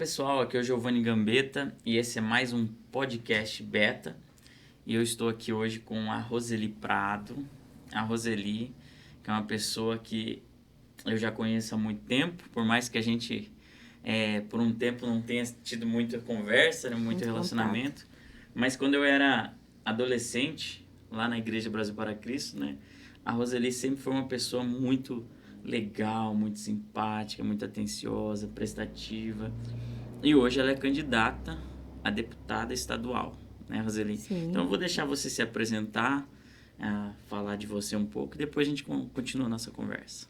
pessoal, aqui é o Giovanni Gambetta e esse é mais um podcast beta. E eu estou aqui hoje com a Roseli Prado. A Roseli, que é uma pessoa que eu já conheço há muito tempo, por mais que a gente, por um tempo, não tenha tido muita conversa, né, muito relacionamento. Mas quando eu era adolescente, lá na Igreja Brasil para Cristo, né, a Roseli sempre foi uma pessoa muito legal, muito simpática, muito atenciosa, prestativa. E hoje ela é candidata a deputada estadual, né, Roseli? Sim. Então eu vou deixar você se apresentar, falar de você um pouco, e depois a gente continua a nossa conversa.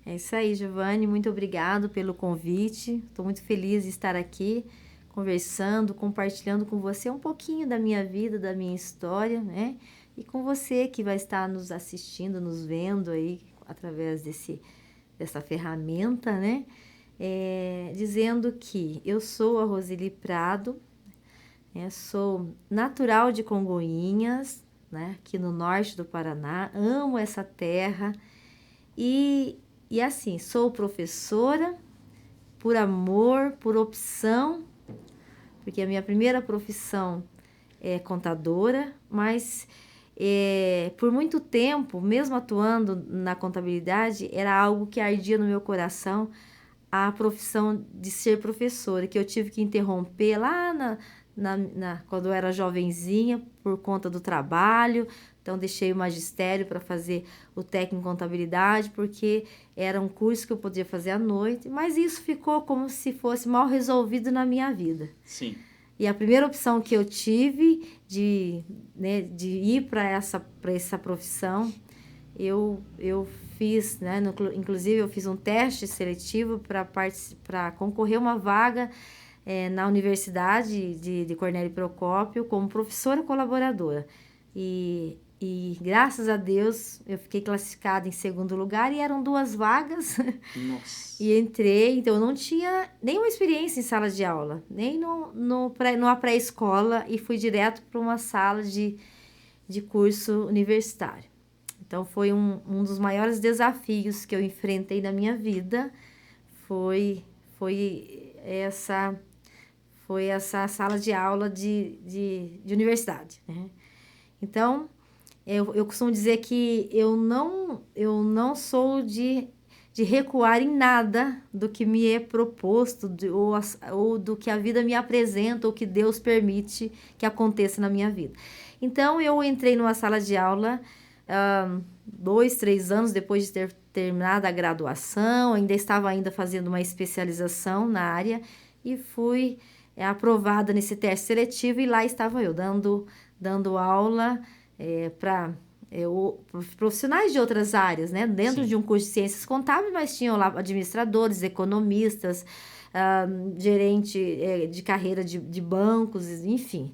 É isso aí, Giovanni. Muito obrigado pelo convite. Estou muito feliz de estar aqui conversando, compartilhando com você um pouquinho da minha vida, da minha história, né? E com você que vai estar nos assistindo, nos vendo aí através dessa ferramenta, né? Dizendo que eu sou a Roseli Prado, sou natural de Congonhas, né? Aqui no norte do Paraná. Amo essa terra e assim, sou professora por amor, por opção, porque a minha primeira profissão é contadora, mas por muito tempo, mesmo atuando na contabilidade, era algo que ardia no meu coração, a profissão de ser professora, que eu tive que interromper lá quando eu era jovenzinha, por conta do trabalho. Então, deixei o magistério para fazer o técnico em contabilidade, porque era um curso que eu podia fazer à noite, mas isso ficou como se fosse mal resolvido na minha vida. Sim. E a primeira opção que eu tive de ir para essa profissão, eu fiz, né? Inclusive, eu fiz um teste seletivo para concorrer uma vaga na Universidade de Cornélio Procópio como professora colaboradora. E graças a Deus eu fiquei classificada em segundo lugar e eram 2 vagas. Nossa. E entrei, então eu não tinha nenhuma experiência em sala de aula, nem numa pré-escola, e fui direto para uma sala de curso universitário. Então foi um dos maiores desafios que eu enfrentei na minha vida, foi essa sala de aula de universidade, né? Então, eu costumo dizer que eu não sou de recuar em nada do que me é proposto, ou do que a vida me apresenta, ou que Deus permite que aconteça na minha vida. Então, eu entrei numa sala de aula 2, 3 anos depois de ter terminado a graduação, ainda estava fazendo uma especialização na área, e fui aprovada nesse teste seletivo, e lá estava eu dando aula para profissionais de outras áreas, né? Dentro Sim. de um curso de ciências contábeis, mas tinham lá administradores, economistas, gerente de carreira de bancos, enfim.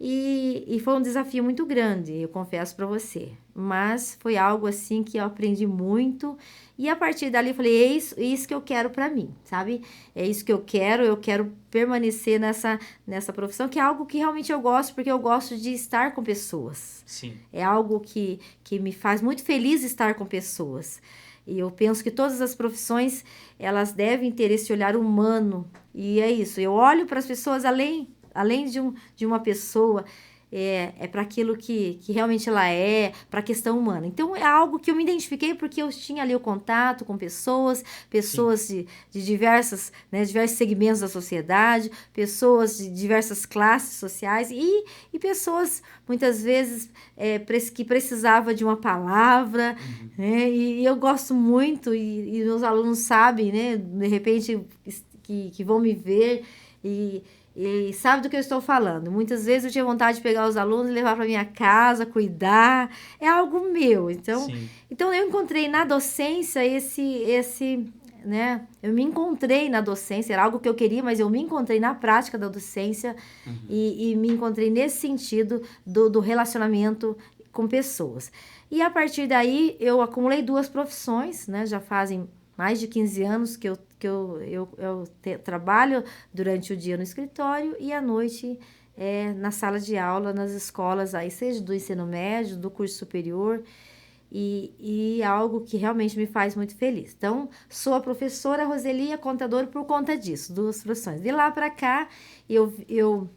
E foi um desafio muito grande, eu confesso para você. Mas foi algo assim que eu aprendi muito. E a partir dali eu falei, é isso que eu quero para mim, sabe? É isso que eu quero permanecer nessa profissão, que é algo que realmente eu gosto, porque eu gosto de estar com pessoas. Sim. É algo que me faz muito feliz estar com pessoas. E eu penso que todas as profissões, elas devem ter esse olhar humano. E é isso, eu olho para as pessoas além de uma pessoa, para aquilo que realmente ela para a questão humana. Então, é algo que eu me identifiquei, porque eu tinha ali o contato com pessoas de diversos segmentos da sociedade, pessoas de diversas classes sociais e pessoas, muitas vezes, que precisavam de uma palavra, né? E eu gosto muito, e meus alunos sabem, né? De repente, que vão me ver e sabe do que eu estou falando. Muitas vezes eu tinha vontade de pegar os alunos e levar para minha casa, cuidar. É algo meu. Então eu encontrei na docência né? Eu me encontrei na docência, era algo que eu queria, mas eu me encontrei na prática da docência, e me encontrei nesse sentido do relacionamento com pessoas. E a partir daí eu acumulei 2 profissões, né? Já fazem mais de 15 anos que eu trabalho durante o dia no escritório e à noite na sala de aula, nas escolas, aí, seja do ensino médio, do curso superior. e algo que realmente me faz muito feliz. Então, sou a professora Roseli, a contadora por conta disso, duas profissões. De lá para cá, eu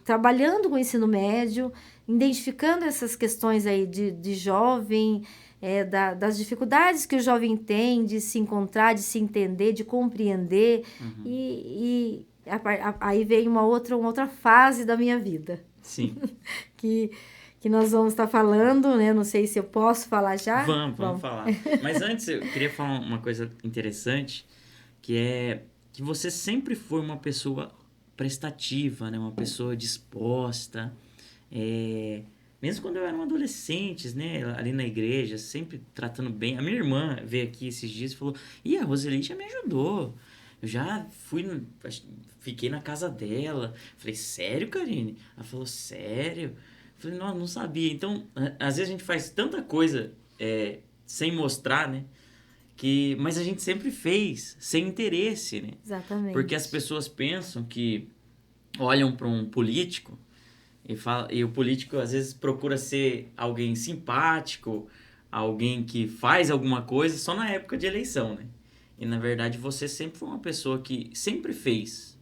trabalhando com o ensino médio, identificando essas questões aí de jovem, das dificuldades que o jovem tem de se encontrar, de se entender, de compreender, aí veio uma outra fase da minha vida. Sim. que nós vamos estar falando, né? Não sei se eu posso falar já. Vamos falar. Mas antes eu queria falar uma coisa interessante, que é que você sempre foi uma pessoa prestativa, né? Uma pessoa disposta. Mesmo quando eu era um adolescente, né? Ali na igreja, sempre tratando bem. A minha irmã veio aqui esses dias e falou: a Roseli já me ajudou. Eu já fiquei na casa dela. Falei: sério, Karine? Ela falou: sério? Falei: não sabia. Então, às vezes a gente faz tanta coisa sem mostrar, né? Mas a gente sempre fez, sem interesse, né? Exatamente. Porque as pessoas pensam que olham para um político e o político às vezes procura ser alguém simpático, alguém que faz alguma coisa só na época de eleição, né? E na verdade você sempre foi uma pessoa que sempre fez.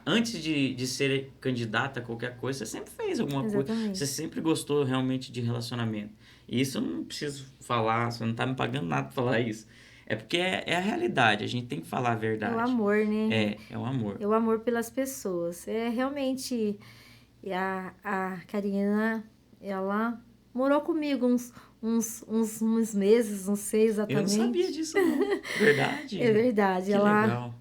Antes de ser candidata a qualquer coisa, você sempre fez alguma Exatamente. coisa. Você sempre gostou realmente de relacionamento. E isso eu não preciso falar, você não tá me pagando nada pra falar isso. É porque é a realidade, a gente tem que falar a verdade. É o amor, né? É o amor. É o amor pelas pessoas. Realmente, a Karina, ela morou comigo uns meses, não sei exatamente. Eu não sabia disso, não. Verdade. É verdade. Que legal.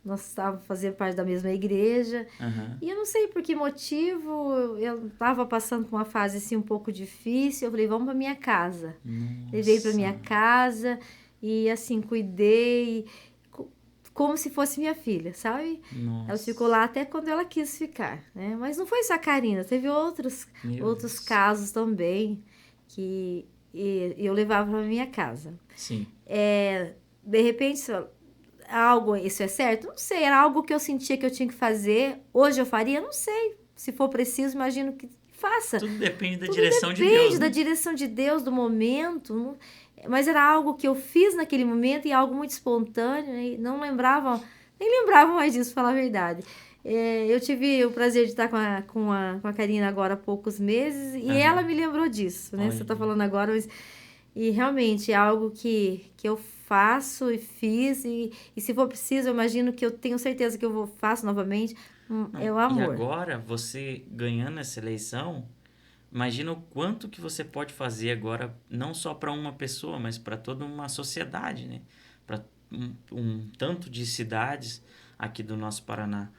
Nós estávamos fazendo parte da mesma igreja. Uhum. E eu não sei por que motivo, eu estava passando por uma fase assim um pouco difícil. Eu falei: vamos para minha casa. Nossa. Levei para minha casa e assim, cuidei como se fosse minha filha, sabe? Nossa. Ela ficou lá até quando ela quis ficar, né? Mas não foi só a Karina, teve outros casos também que eu levava para minha casa. Sim. De repente, isso é certo? Não sei, era algo que eu sentia que eu tinha que fazer. Hoje eu faria? Não sei. Se for preciso, imagino que faça. Tudo depende da direção de Deus. Depende da direção de Deus, do momento. Mas era algo que eu fiz naquele momento e algo muito espontâneo. E nem lembrava mais disso, pra falar a verdade. Eu tive o prazer de estar com a Karina agora há poucos meses e ela me lembrou disso, né? Você tá falando agora, mas... E realmente é algo que eu faço e fiz, e se for preciso, eu imagino que eu tenho certeza que eu faço novamente. É o amor. E agora, você ganhando essa eleição, imagina o quanto que você pode fazer agora, não só para uma pessoa, mas para toda uma sociedade, né? Para um tanto de cidades aqui do nosso Paraná.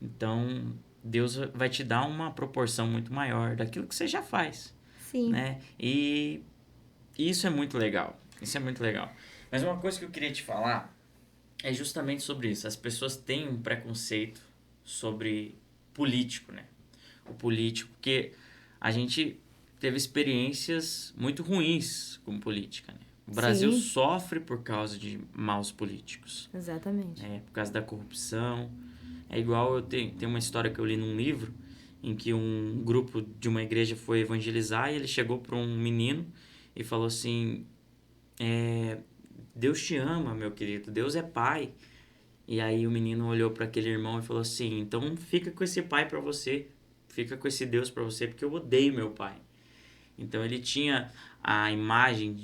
Então, Deus vai te dar uma proporção muito maior daquilo que você já faz. Sim. Né? E isso é muito legal. Isso é muito legal. Mas uma coisa que eu queria te falar é justamente sobre isso. As pessoas têm um preconceito sobre político, né? O político, porque a gente teve experiências muito ruins com política, né? O Brasil sofre por causa de maus políticos. Exatamente. Por causa da corrupção. É igual, tem uma história que eu li num livro, em que um grupo de uma igreja foi evangelizar e ele chegou para um menino e falou assim: Deus te ama, meu querido, Deus é pai. E aí o menino olhou para aquele irmão e falou assim: então fica com esse pai para você, fica com esse Deus para você, porque eu odeio meu pai. Então ele tinha a imagem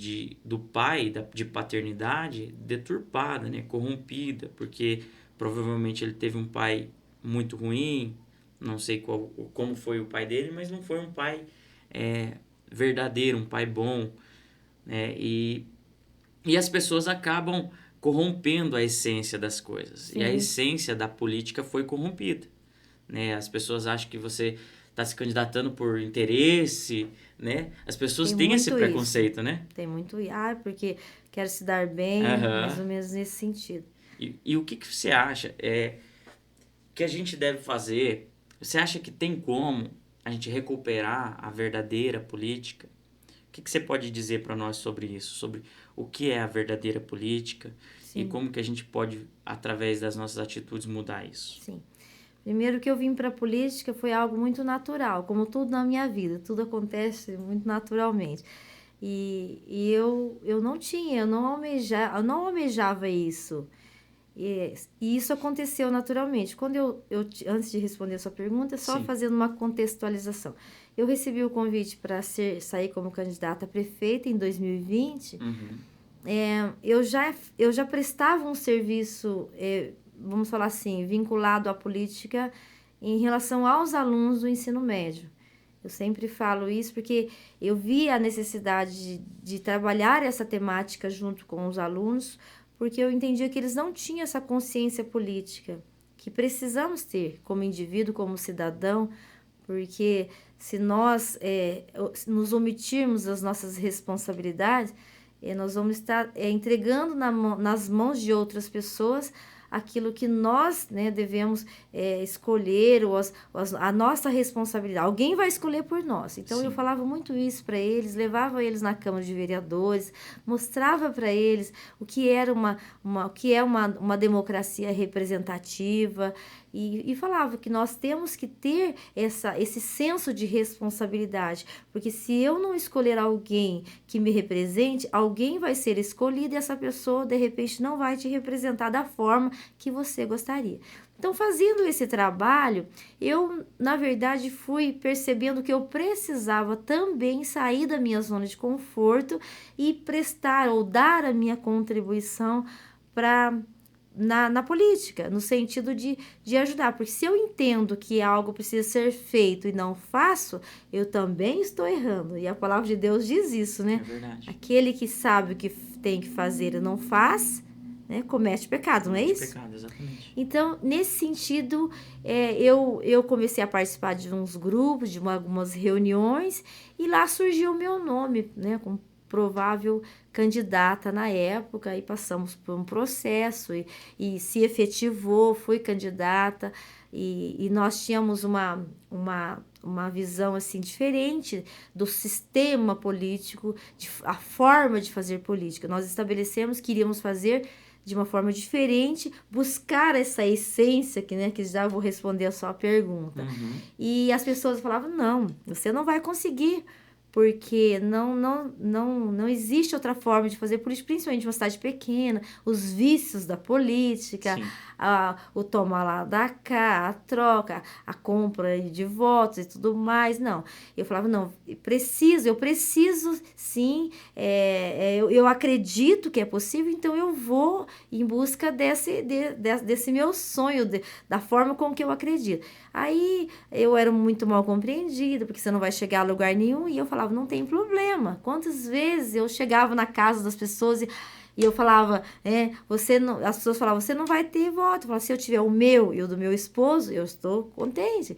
do pai, de paternidade, deturpada, né, corrompida, porque provavelmente ele teve um pai muito ruim, não sei como foi o pai dele, mas não foi um pai verdadeiro, um pai bom, né? E as pessoas acabam corrompendo a essência das coisas. Sim. E a essência da política foi corrompida, né? As pessoas acham que você está se candidatando por interesse, né? As pessoas têm esse preconceito, isso. Né? Tem muito isso. Porque quero se dar bem, mais ou menos nesse sentido. E o que você acha que a gente deve fazer? Você acha que tem como a gente recuperar a verdadeira política? O que você pode dizer para nós sobre isso? Sobre o que é a verdadeira política? Sim. E como que a gente pode, através das nossas atitudes, mudar isso? Sim. Primeiro que eu vim para a política foi algo muito natural, como tudo na minha vida. Tudo acontece muito naturalmente. Eu não tinha, eu não almejava isso. E isso aconteceu naturalmente. Quando antes de responder a sua pergunta, só Sim. fazendo uma contextualização. Eu recebi o convite para sair como candidata a prefeita em 2020. Uhum. Eu já prestava um serviço, vamos falar assim, vinculado à política em relação aos alunos do ensino médio. Eu sempre falo isso porque eu vi a necessidade de trabalhar essa temática junto com os alunos, porque eu entendia que eles não tinham essa consciência política que precisamos ter como indivíduo, como cidadão, porque se nós nos omitirmos das nossas responsabilidades, nós vamos estar entregando nas mãos de outras pessoas aquilo que nós, né, devemos escolher, a nossa responsabilidade. Alguém vai escolher por nós. Então, eu Sim. falava muito isso para eles, levava eles na Câmara de Vereadores, mostrava para eles o que era uma democracia representativa, e falava que nós temos que ter esse senso de responsabilidade, porque se eu não escolher alguém que me represente, alguém vai ser escolhido e essa pessoa, de repente, não vai te representar da forma que você gostaria. Então, fazendo esse trabalho, eu, na verdade, fui percebendo que eu precisava também sair da minha zona de conforto e prestar ou dar a minha contribuição na política, no sentido de ajudar. Porque se eu entendo que algo precisa ser feito e não faço, eu também estou errando. E a palavra de Deus diz isso, né? É verdade. Aquele que sabe o que tem que fazer e não faz, né, comete pecado, não é isso? Pecado, exatamente. Então, nesse sentido, eu comecei a participar de uns grupos, de algumas reuniões, e lá surgiu o meu nome, né, como provável candidata na época, e passamos por um processo, e se efetivou, fui candidata, e nós tínhamos uma visão assim diferente do sistema político, a forma de fazer política. Nós estabelecemos que iríamos fazer de uma forma diferente, buscar essa essência, que já vou responder a sua pergunta. Uhum. E as pessoas falavam, não, você não vai conseguir, porque não existe outra forma de fazer política, principalmente em uma cidade pequena, os vícios da política, o tomar lá da cá, a troca, a compra de votos e tudo mais. Não, eu falava, não, eu preciso sim, eu acredito que é possível, então eu vou em busca desse meu sonho, da forma com que eu acredito. Aí eu era muito mal compreendida, porque você não vai chegar a lugar nenhum, e eu falava, não tem problema. Quantas vezes eu chegava na casa das pessoas e eu falava, as pessoas falavam, você não vai ter voto. Eu falava, se eu tiver o meu e o do meu esposo, eu estou contente.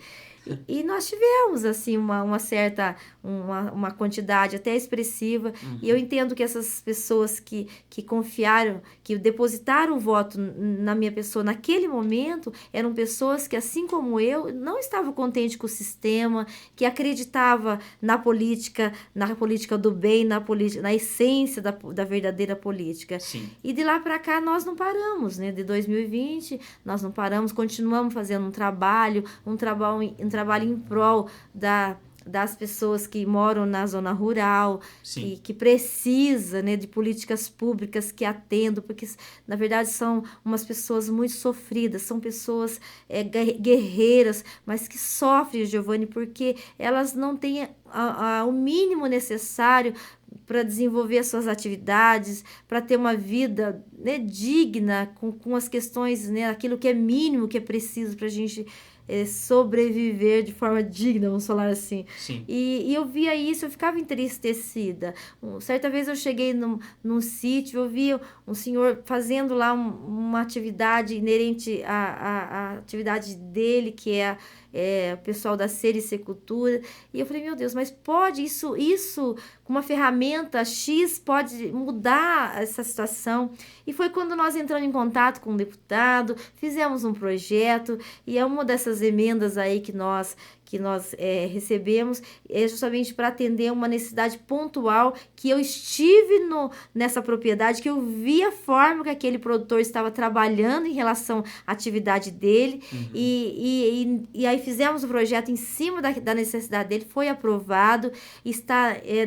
E nós tivemos, assim, uma certa, uma quantidade até expressiva. Uhum. E eu entendo que essas pessoas que confiaram, que depositaram o voto na minha pessoa naquele momento, eram pessoas que, assim como eu, não estavam contentes com o sistema, que acreditavam na política do bem, na essência da verdadeira política. Sim. E de lá para cá nós não paramos, né? De 2020 nós não paramos, continuamos fazendo um trabalho em prol das pessoas que moram na zona rural, que precisa, né, de políticas públicas que atendam, porque na verdade são umas pessoas muito sofridas, são pessoas guerreiras, mas que sofrem, Giovanni, porque elas não têm o mínimo necessário para desenvolver as suas atividades, para ter uma vida, né, digna, com as questões, né, aquilo que é mínimo, que é preciso para a gente sobreviver de forma digna, vamos falar assim. Sim. E eu via isso, eu ficava entristecida. Certa vez eu cheguei num sítio, eu vi um senhor fazendo lá uma atividade inerente à atividade dele, que é o pessoal da sericultura, e eu falei, meu Deus, mas pode isso com uma ferramenta X pode mudar essa situação? E foi quando nós entramos em contato com o deputado, fizemos um projeto, e é uma dessas emendas aí que que nós recebemos é justamente para atender uma necessidade pontual que eu estive nessa propriedade, que eu vi a forma que aquele produtor estava trabalhando em relação à atividade dele, e aí fizemos o projeto em cima da necessidade dele, foi aprovado,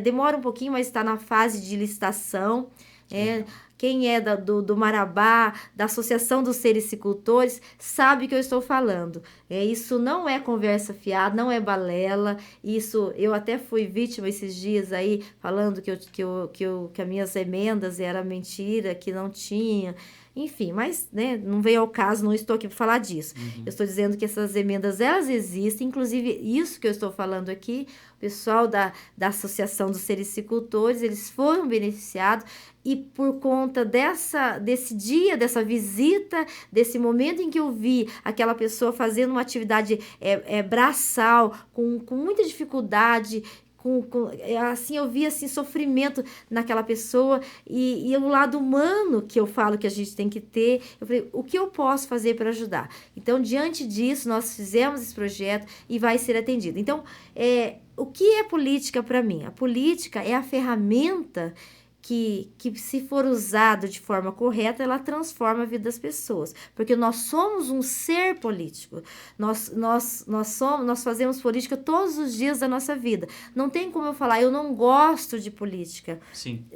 demora um pouquinho, mas está na fase de licitação. Quem é do Marabá, da Associação dos Sericicultores, sabe que eu estou falando. Isso não é conversa fiada, não é balela. Isso, eu até fui vítima esses dias aí, falando que as minhas emendas eram mentira, que não tinha. Enfim, mas né, não veio ao caso, não estou aqui para falar disso. Eu estou dizendo que essas emendas, elas existem, inclusive isso que eu estou falando aqui, o pessoal da Associação dos Sericicultores, eles foram beneficiados, e por conta desse dia, dessa visita, desse momento em que eu vi aquela pessoa fazendo uma atividade braçal, com muita dificuldade, assim, eu vi assim, sofrimento naquela pessoa, e o lado humano que eu falo que a gente tem que ter, eu falei, o que eu posso fazer para ajudar? Então, diante disso, nós fizemos esse projeto e vai ser atendido. Então, o que é política para mim? A política é a ferramenta que se for usado de forma correta, ela transforma a vida das pessoas. Porque nós somos um ser político. Nós fazemos política todos os dias da nossa vida. Não tem como eu falar, eu não gosto de política. Sim.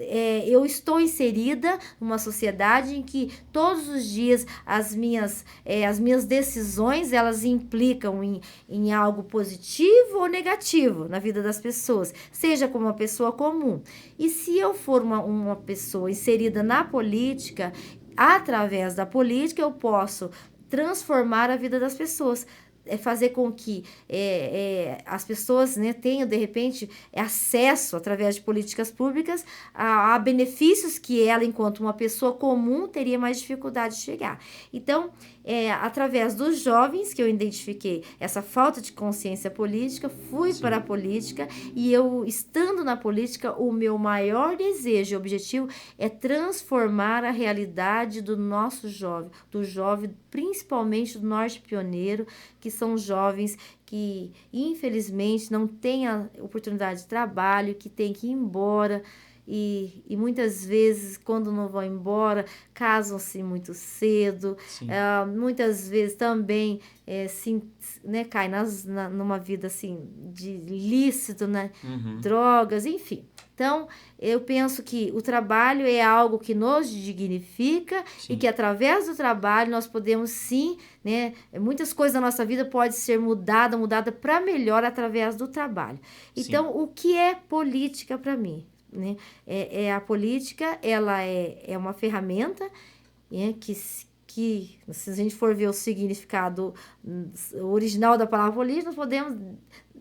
Eu estou inserida numa sociedade em que todos os dias as minhas decisões, elas implicam em algo positivo ou negativo na vida das pessoas, seja como uma pessoa comum. E se eu for uma pessoa inserida na política, através da política eu posso transformar a vida das pessoas, fazer com que as pessoas, né, tenham, de repente, acesso, através de políticas públicas, a benefícios que ela, enquanto uma pessoa comum, teria mais dificuldade de chegar. Então, através dos jovens que eu identifiquei essa falta de consciência política, fui para a política, e eu, estando na política, o meu maior desejo e objetivo é transformar a realidade do nosso jovem, do jovem, principalmente do Norte Pioneiro, que são jovens que, infelizmente, não têm a oportunidade de trabalho, que têm que ir embora, e muitas vezes, quando não vão embora, casam-se muito cedo, muitas vezes também caem numa vida assim, de ilícito, né? Drogas, enfim. Então, eu penso que o trabalho é algo que nos dignifica, e que através do trabalho nós podemos sim, né, muitas coisas da nossa vida podem ser mudada para melhor através do trabalho. Então, o que é política para mim? Né? A política, ela é uma ferramenta, que se a gente for ver o significado original da palavra política, nós podemos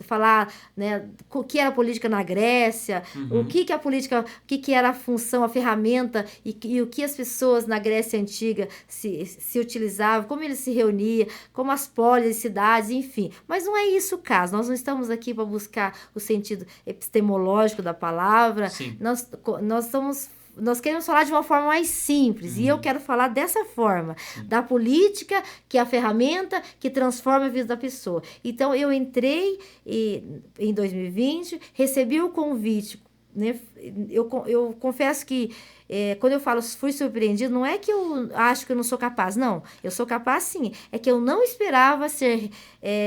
falar, né, o que era a política na Grécia, o que a política, o que era a função, a ferramenta, e o que as pessoas na Grécia Antiga se utilizavam, como eles se reuniam, como as polis, cidades, enfim. Mas não é isso o caso. Nós não estamos aqui para buscar o sentido epistemológico da palavra. Nós queremos falar de uma forma mais simples, e eu quero falar dessa forma, da política, que é a ferramenta que transforma a vida da pessoa. Então, eu entrei em 2020, recebi o convite, né? Eu confesso que quando eu falo fui surpreendido, não é que eu acho que eu não sou capaz, não, eu sou capaz sim, é que eu não esperava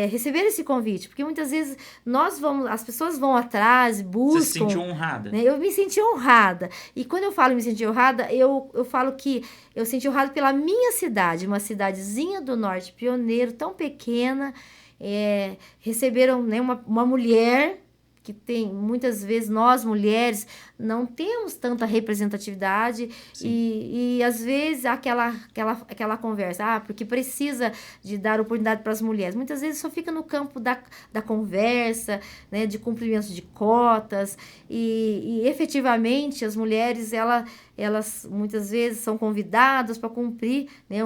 receber esse convite, porque muitas vezes as pessoas vão atrás, buscam. Você se sentiu honrada? Né? Eu me senti honrada, e quando eu falo me senti honrada, eu falo que eu senti honrada pela minha cidade, uma cidadezinha do Norte Pioneiro, tão pequena, receberam, né, uma mulher, que tem, muitas vezes, nós mulheres não temos tanta representatividade, e às vezes aquela conversa, porque precisa de dar oportunidade para as mulheres, muitas vezes só fica no campo da conversa, né, de cumprimento de cotas, e efetivamente as mulheres, elas muitas vezes são convidadas para cumprir, né,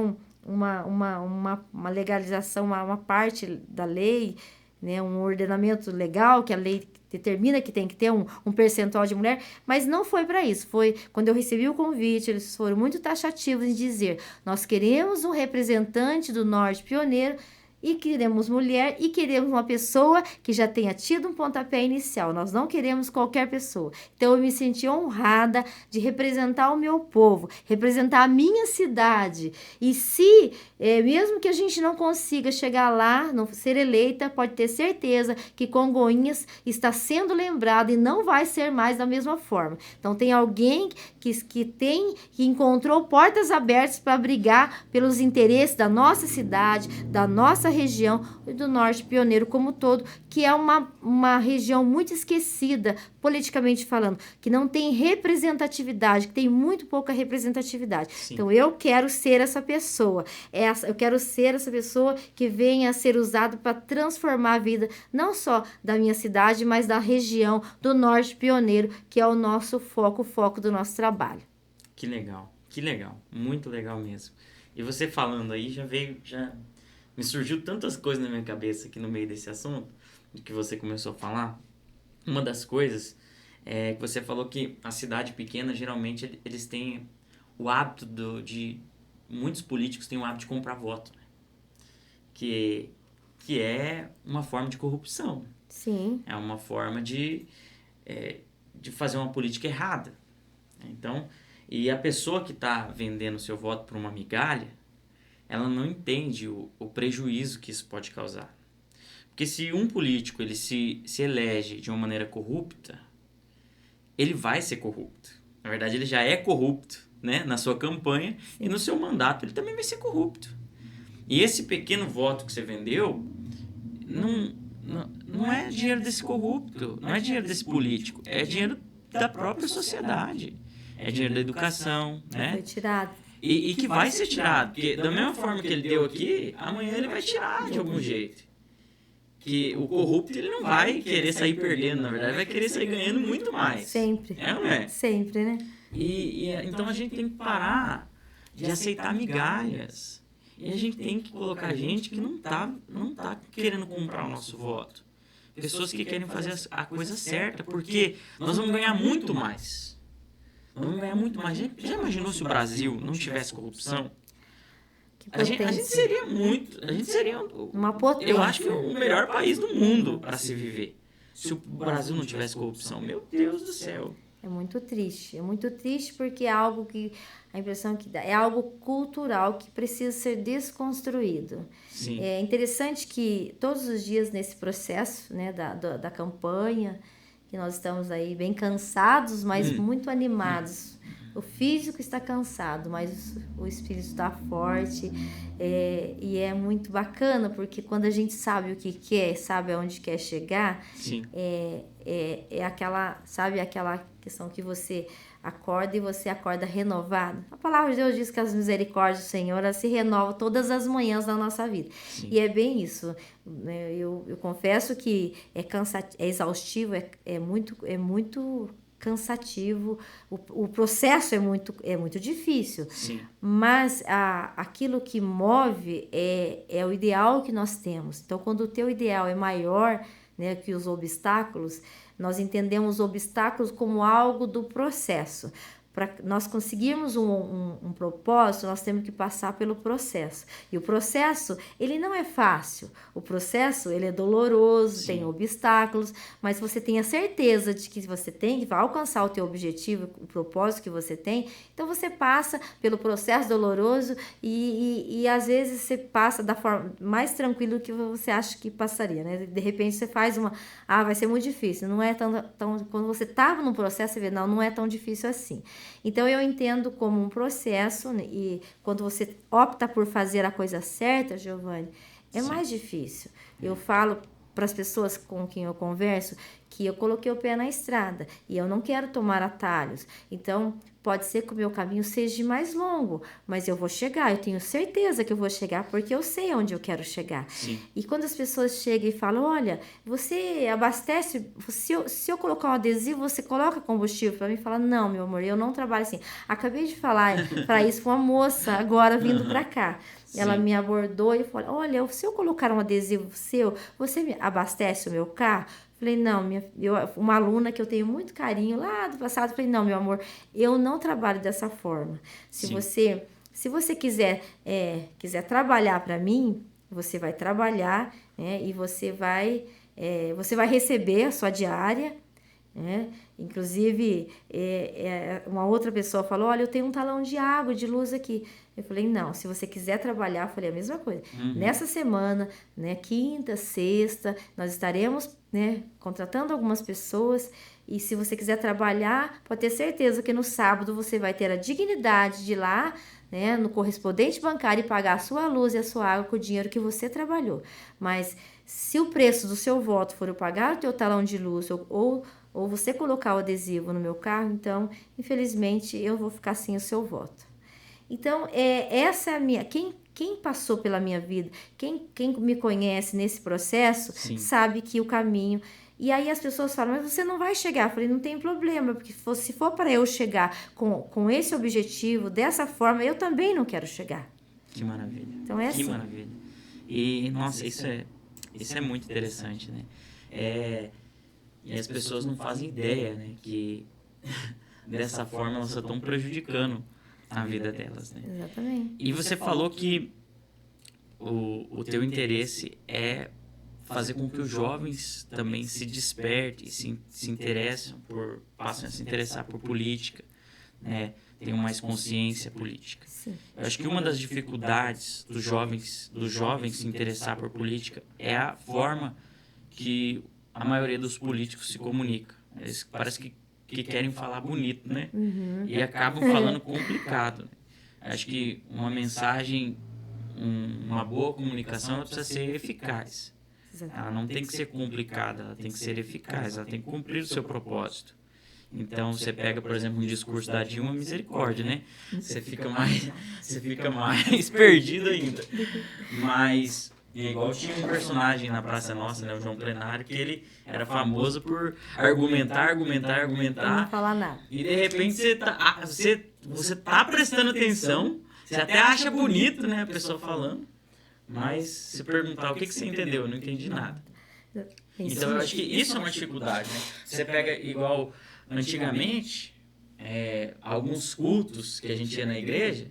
uma legalização, uma parte da lei, né, um ordenamento legal que a lei determina que tem que ter um percentual de mulher, mas não foi para isso. Foi quando eu recebi o convite, eles foram muito taxativos em dizer: nós queremos um representante do Norte Pioneiro, e queremos mulher e queremos uma pessoa que já tenha tido um pontapé inicial. Nós não queremos qualquer pessoa. Então, eu me senti honrada de representar o meu povo, representar a minha cidade. E se, mesmo que a gente não consiga chegar lá, não ser eleita, pode ter certeza que Congonhas está sendo lembrado e não vai ser mais da mesma forma. Então, tem alguém que encontrou portas abertas para brigar pelos interesses da nossa cidade, da nossa região e do Norte Pioneiro como todo, que é uma região muito esquecida, politicamente falando, que não tem representatividade, que tem muito pouca representatividade. Sim. Então, eu quero ser essa pessoa. Eu quero ser essa pessoa que venha a ser usada para transformar a vida, não só da minha cidade, mas da região do Norte Pioneiro, que é o nosso foco, o foco do nosso trabalho. Que legal, muito legal mesmo. E você falando aí, já me surgiu tantas coisas na minha cabeça aqui no meio desse assunto, do que você começou a falar. Uma das coisas é que você falou que a cidade pequena, geralmente, eles têm o hábito muitos políticos têm o hábito de comprar voto, né? Que é uma forma de corrupção. Sim. É uma forma de fazer uma política errada. Então, e a pessoa que está vendendo seu voto por uma migalha, ela não entende o prejuízo que isso pode causar. Porque se um político ele se elege de uma maneira corrupta, ele vai ser corrupto. Na verdade, ele já é corrupto, né, na sua campanha. Sim. E no seu mandato ele também vai ser corrupto. E esse pequeno voto que você vendeu não é dinheiro desse corrupto, não é dinheiro desse político, é dinheiro da própria sociedade. É dinheiro da educação, né? Foi tirado. E que vai ser tirado, porque da mesma forma que ele deu aqui, amanhã ele vai tirar de algum jeito. Que o corrupto ele não vai querer sair perdendo, na verdade, vai querer sair ganhando muito mais. Sempre. É ou não é? Sempre, né? Então a gente tem que parar de aceitar migalhas. E a gente tem que colocar gente que não tá querendo comprar o nosso voto. Pessoas que querem fazer a coisa certa, porque nós vamos ganhar muito mais. Vamos ganhar muito mais. Já imaginou se o Brasil não tivesse corrupção? A gente seria uma potência. Eu acho que o melhor país do mundo para se viver. Se o Brasil não tivesse corrupção, meu Deus do céu. É muito triste porque é algo que, a impressão que dá, é algo cultural que precisa ser desconstruído. Sim. É interessante que todos os dias nesse processo, né, da campanha, que nós estamos aí bem cansados, mas muito animados. O físico está cansado, mas o espírito está forte. E é muito bacana, porque quando a gente sabe o que quer, sabe aonde quer chegar, é aquela, sabe, aquela questão que você acorda e você acorda renovado. A palavra de Deus diz que as misericórdias do Senhor se renovam todas as manhãs da nossa vida. Sim. E é bem isso. Eu confesso que é exaustivo, é muito cansativo, o processo é muito difícil. Sim. Mas aquilo que move é o ideal que nós temos. Então, quando o teu ideal é maior, né, que os obstáculos, nós entendemos os obstáculos como algo do processo. Para nós conseguirmos um propósito, nós temos que passar pelo processo. E o processo, ele não é fácil. O processo, ele é doloroso, sim, tem obstáculos, mas você tem a certeza de que você vai alcançar o teu objetivo, o propósito que você tem. Então, você passa pelo processo doloroso e às vezes você passa da forma mais tranquila que você acha que passaria, né? De repente, você faz vai ser muito difícil. Não é tão quando você estava no processo, você vê, não é tão difícil assim. Então, eu entendo como um processo, né? E quando você opta por fazer a coisa certa, Giovanni, é sim, mais difícil. Eu falo para as pessoas com quem eu converso que eu coloquei o pé na estrada e eu não quero tomar atalhos. Então, pode ser que o meu caminho seja mais longo, mas eu vou chegar, eu tenho certeza que eu vou chegar porque eu sei onde eu quero chegar. Sim. E quando as pessoas chegam e falam, olha, você abastece, se eu colocar um adesivo, você coloca combustível para mim? Fala, não, meu amor, eu não trabalho assim. Acabei de falar isso com uma moça agora vindo para cá. Sim. Ela me abordou e falou, olha, se eu colocar um adesivo seu, você me abastece o meu carro? Falei, não, uma aluna que eu tenho muito carinho lá do passado, falei, não, meu amor, eu não trabalho dessa forma. Se você quiser trabalhar para mim, você vai trabalhar, né? E você vai receber a sua diária, né? Inclusive, uma outra pessoa falou, olha, eu tenho um talão de água, de luz aqui. Eu falei, não, se você quiser trabalhar, eu falei a mesma coisa. Nessa semana, né, quinta, sexta, nós estaremos, né, contratando algumas pessoas, e se você quiser trabalhar, pode ter certeza que no sábado você vai ter a dignidade de ir lá, né, no correspondente bancário e pagar a sua luz e a sua água com o dinheiro que você trabalhou. Mas se o preço do seu voto for eu pagar o teu talão de luz ou você colocar o adesivo no meu carro, então, infelizmente, eu vou ficar sem o seu voto. Então, essa é a minha... Quem passou pela minha vida, quem me conhece nesse processo, Sim. sabe que o caminho... E aí as pessoas falam, mas você não vai chegar. Eu falei, não tem problema, porque se for para eu chegar com esse objetivo, dessa forma, eu também não quero chegar. Que maravilha. Então, que assim. maravilha. E, nossa, isso é muito interessante, né? E as pessoas não fazem ideia, né? Que dessa forma elas só estão prejudicando a vida delas, né? Exatamente. E você falou que o teu interesse é fazer com que os jovens também se despertem, se interessem passem a se interessar por política, né? Tenham mais consciência política. Sim. Eu acho que uma das dificuldades dos jovens se interessar por política é a forma que a maioria dos políticos se comunica. Eles parece que querem falar bonito, né? E acabam falando complicado. Acho que uma mensagem, uma boa comunicação, ela precisa ser eficaz. Ela não tem que ser complicada, ela tem que ser eficaz, ela tem que cumprir o seu propósito. Então, você pega, por exemplo, um discurso da Dilma, misericórdia, né? Você fica mais perdido ainda. Mas, igual tinha um personagem na Praça Nossa, né, o João Plenário, que ele era famoso por argumentar. Não falar nada. E, de repente, você tá prestando atenção, você até acha bonito, né, a pessoa falando. Mas, se perguntar o que você entendeu, eu não entendi nada. Então, eu acho que isso é uma dificuldade, né? Você pega, igual, antigamente, alguns cultos que a gente ia na igreja,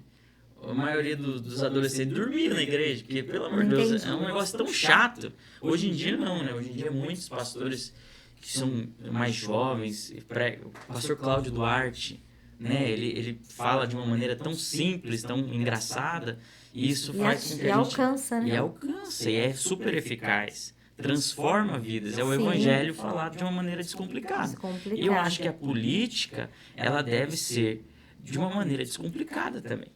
a maioria dos adolescentes dormia na igreja, porque, pelo amor de Deus, é um negócio tão chato. Hoje em dia, não, né? Hoje em dia, muitos pastores que são mais jovens, o pastor Cláudio Duarte, né? Ele fala de uma maneira tão simples, tão engraçada, e isso faz com que a gente... alcança, né? E alcança, e é super eficaz. Transforma vidas. É o evangelho falado de uma maneira descomplicada. E eu acho que a política, ela deve ser de uma maneira descomplicada também.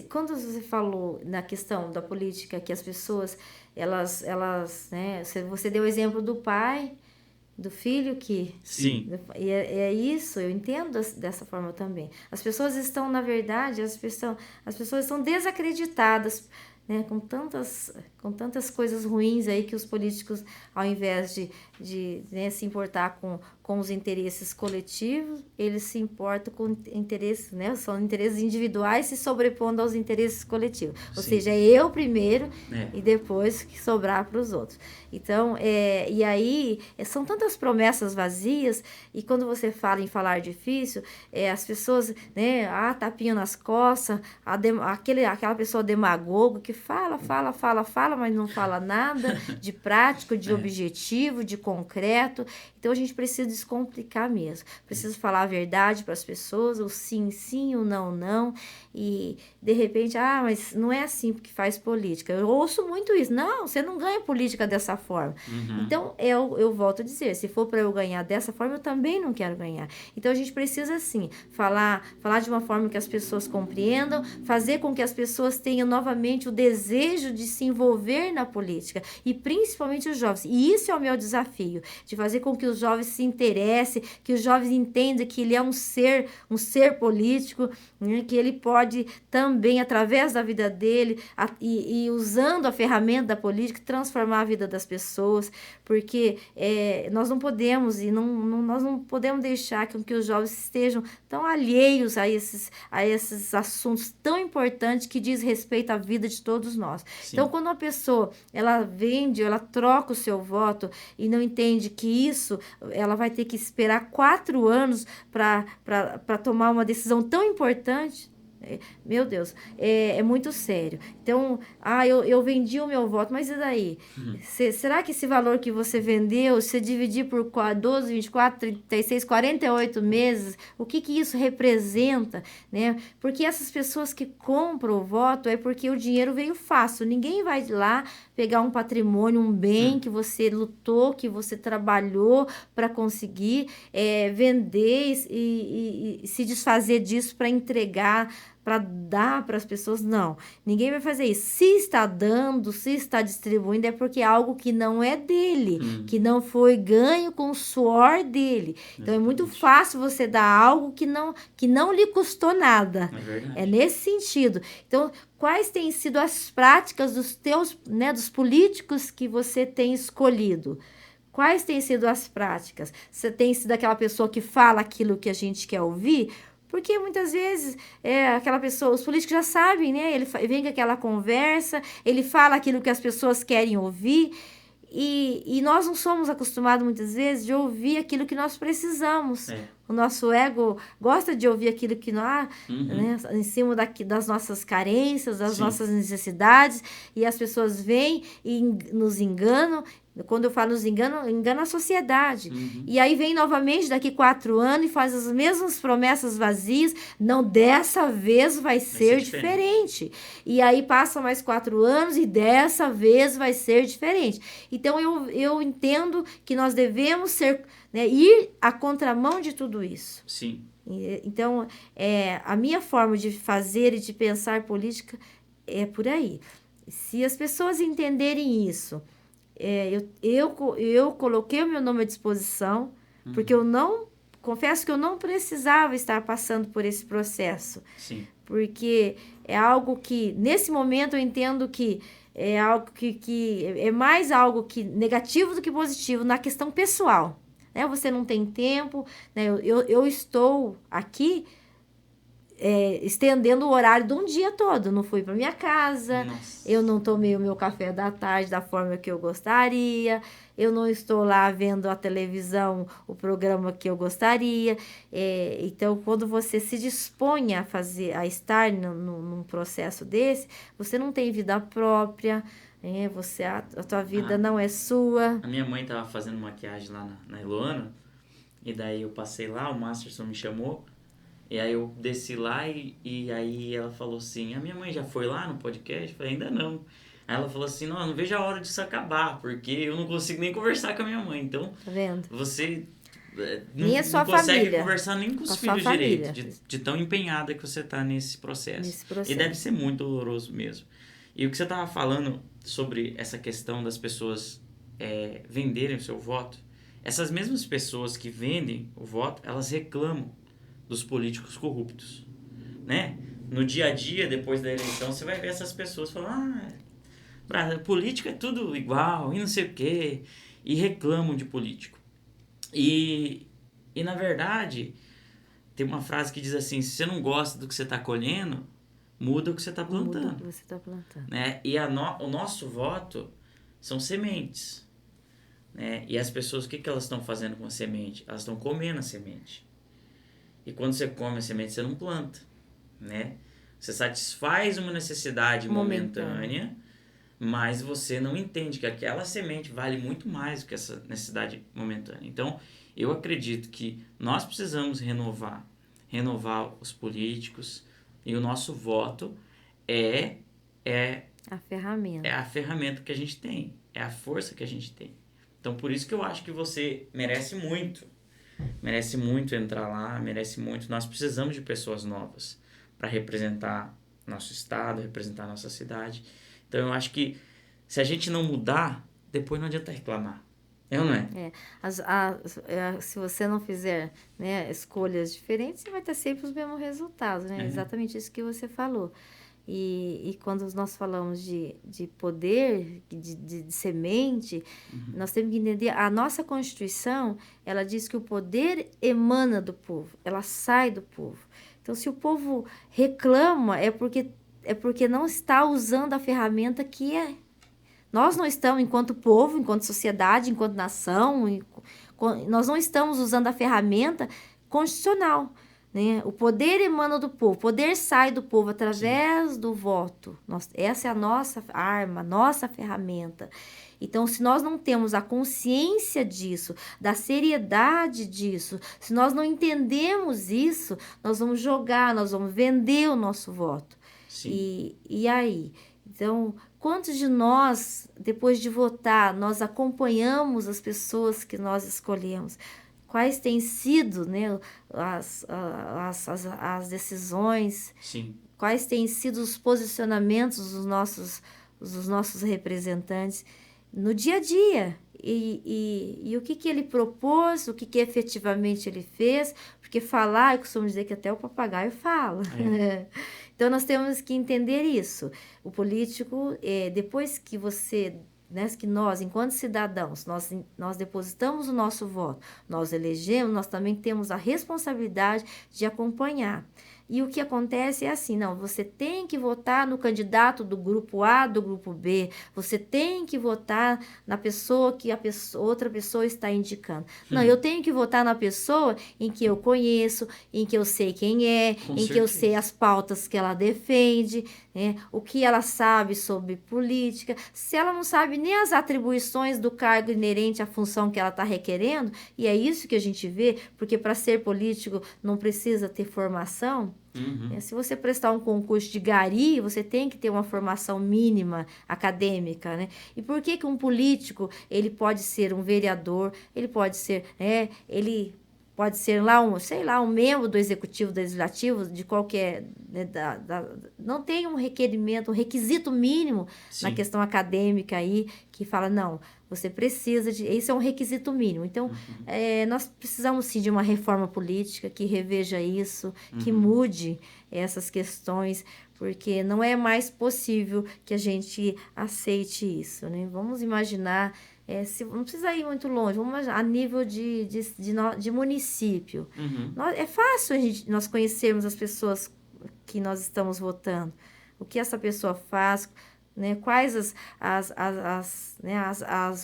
Quando você falou na questão da política, que as pessoas, elas né, você deu o exemplo do pai, do filho que... Sim. E é isso, eu entendo dessa forma também. As pessoas estão, na verdade, as pessoas estão desacreditadas, né, com tantas coisas ruins aí que os políticos, ao invés de né, se importar com os interesses coletivos, eles se importam com interesses, né, são interesses individuais se sobrepondo aos interesses coletivos. Ou seja, é eu primeiro e depois que sobrar para os outros. Então, e aí, são tantas promessas vazias, e quando você fala em falar difícil, as pessoas, né, tapinha nas costas, aquela pessoa demagogo que fala, mas não fala nada de prático, de objetivo, de concreto. Então, a gente precisa descomplicar mesmo. Precisa falar a verdade para as pessoas, o sim, sim, o não, não. E, de repente, mas não é assim que faz política. Eu ouço muito isso. Não, você não ganha política dessa forma. Então, eu volto a dizer, se for para eu ganhar dessa forma, eu também não quero ganhar. Então, a gente precisa, sim, falar de uma forma que as pessoas compreendam, fazer com que as pessoas tenham novamente o desejo de se envolver na política, e principalmente os jovens. E isso é o meu desafio, de fazer com que os jovens se interessem, que os jovens entendam que ele é um ser político, né, que ele pode também, através da vida dele, e usando a ferramenta da política, transformar a vida das pessoas, porque nós não podemos, nós não podemos deixar que os jovens estejam tão alheios a esses assuntos tão importantes que diz respeito à vida de todos nós. Sim. Então, quando uma pessoa, ela troca o seu voto e não entende que isso, ela vai ter que esperar 4 anos para tomar uma decisão tão importante, Meu Deus, é muito sério. Então, eu vendi o meu voto, mas e daí? Será que esse valor que você vendeu, se dividir por 12, 24, 36, 48 meses, o que isso representa, né? Porque essas pessoas que compram o voto é porque o dinheiro veio fácil. Ninguém vai lá pegar um patrimônio, um bem que você lutou, que você trabalhou para conseguir vender e se desfazer disso para entregar, para dar para as pessoas. Não, ninguém vai fazer isso. Se está dando, se está distribuindo, é porque é algo que não é dele, que não foi ganho com o suor dele. Então, é muito fácil você dar algo que não lhe custou nada. É nesse sentido. Então, quais têm sido as práticas dos teus, né, dos políticos que você tem escolhido? Quais têm sido as práticas? Você tem sido aquela pessoa que fala aquilo que a gente quer ouvir? Porque muitas vezes aquela pessoa, os políticos já sabem, né? Ele vem com aquela conversa, ele fala aquilo que as pessoas querem ouvir. E nós não somos acostumados muitas vezes de ouvir aquilo que nós precisamos. O nosso ego gosta de ouvir aquilo que nós, né, em cima das nossas carências, das nossas necessidades, e as pessoas vêm e nos enganam. Quando eu falo nos engano, engana a sociedade. E aí vem novamente daqui 4 anos e faz as mesmas promessas vazias. Não, dessa vez vai ser diferente. E aí passa mais 4 anos e dessa vez vai ser diferente. Então eu entendo que nós devemos ser, né, ir à contramão de tudo isso. Sim. Então, a minha forma de fazer e de pensar política é por aí. Se as pessoas entenderem isso, eu coloquei o meu nome à disposição, porque confesso que eu não precisava estar passando por esse processo. Sim. Porque é algo que, nesse momento, eu entendo que é algo que é mais algo que negativo do que positivo na questão pessoal. Né? Você não tem tempo, né? Eu estou aqui estendendo o horário de um dia todo. Não fui para minha casa, Nossa. Eu não tomei o meu café da tarde da forma que eu gostaria, eu não estou lá vendo a televisão, o programa que eu gostaria. Então, quando você se dispõe a estar num processo desse, você não tem vida própria, a tua vida não é sua. A minha mãe tava fazendo maquiagem lá na Eloana, e daí eu passei lá, o Masterson me chamou, e aí eu desci lá e aí ela falou assim, a minha mãe já foi lá no podcast? Eu falei, ainda não. Aí ela falou assim, não, eu não vejo a hora disso acabar, porque eu não consigo nem conversar com a minha mãe. Então, tá vendo? Você Nem a sua não consegue família. Conversar nem com os filhos direito, de tão empenhada que você tá nesse processo. E deve ser muito doloroso mesmo. E o que você tava falando sobre essa questão das pessoas venderem o seu voto, essas mesmas pessoas que vendem o voto, elas reclamam dos políticos corruptos, né? No dia a dia, depois da eleição, você vai ver essas pessoas falando, política é tudo igual, e não sei o quê, e reclamam de político. E na verdade, tem uma frase que diz assim, se você não gosta do que você está colhendo, muda o que você está plantando. Muda o que você está plantando. Né? E o nosso voto são sementes. Né? E as pessoas, o que elas estão fazendo com a semente? Elas estão comendo a semente. E quando você come a semente, você não planta, né? Você satisfaz uma necessidade momentânea, mas você não entende que aquela semente vale muito mais do que essa necessidade momentânea. Então, eu acredito que nós precisamos renovar os políticos, e o nosso voto é a ferramenta. É a ferramenta que a gente tem, é a força que a gente tem. Então, por isso que eu acho que você merece muito entrar lá, merece muito. Nós precisamos de pessoas novas para representar nosso estado, representar nossa cidade. Então, eu acho que se a gente não mudar, depois não adianta reclamar. Não é? Se você não fizer, né, escolhas diferentes, você vai ter sempre os mesmos resultados, né? Exatamente isso que você falou. E quando nós falamos de poder, de semente, nós temos que entender, a nossa Constituição, ela diz que o poder emana do povo, ela sai do povo. Então, se o povo reclama, é porque não está usando a ferramenta que é. Nós não estamos, enquanto povo, enquanto sociedade, enquanto nação, nós não estamos usando a ferramenta constitucional. né? O poder emana do povo, o poder sai do povo através do voto. Essa é a nossa arma, nossa ferramenta. Então, se nós não temos a consciência disso, da seriedade disso, se nós não entendemos isso, nós vamos jogar, nós vamos vender o nosso voto. Sim. E aí? Então, quantos de nós, depois de votar, nós acompanhamos as pessoas que nós escolhemos? Quais têm sido, né, as decisões? Sim. Quais têm sido os posicionamentos dos nossos representantes no dia a dia? E o que ele propôs, o que efetivamente ele fez? Porque falar, eu costumo dizer que até o papagaio fala. É. Então, nós temos que entender isso. O político, depois que você... Né, que nós, enquanto cidadãos, nós depositamos o nosso voto, nós elegemos, nós também temos a responsabilidade de acompanhar. E o que acontece é assim, não, você tem que votar no candidato do grupo A, do grupo B, você tem que votar na pessoa que outra pessoa está indicando. Não, eu tenho que votar na pessoa em que eu conheço, em que eu sei quem é, Com em certeza. que eu sei as pautas que ela defende, né, o que ela sabe sobre política. Se ela não sabe nem as atribuições do cargo inerente à função que ela está requerendo, e é isso que a gente vê, porque para ser político não precisa ter formação. Uhum. Se você prestar um concurso de gari, você tem que ter uma formação mínima acadêmica, né? E por que um político, ele pode ser um vereador, ele pode ser, ele pode ser lá um membro do executivo, do legislativo, de qualquer, né, não tem um requerimento, um requisito mínimo na questão acadêmica aí, que fala, não, você precisa de... Esse é um requisito mínimo. Então, nós precisamos, sim, de uma reforma política que reveja isso, que mude essas questões, porque não é mais possível que a gente aceite isso, né? Vamos imaginar... não precisa ir muito longe, vamos imaginar, a nível de município. É fácil nós conhecermos as pessoas que nós estamos votando, o que essa pessoa faz, né, quais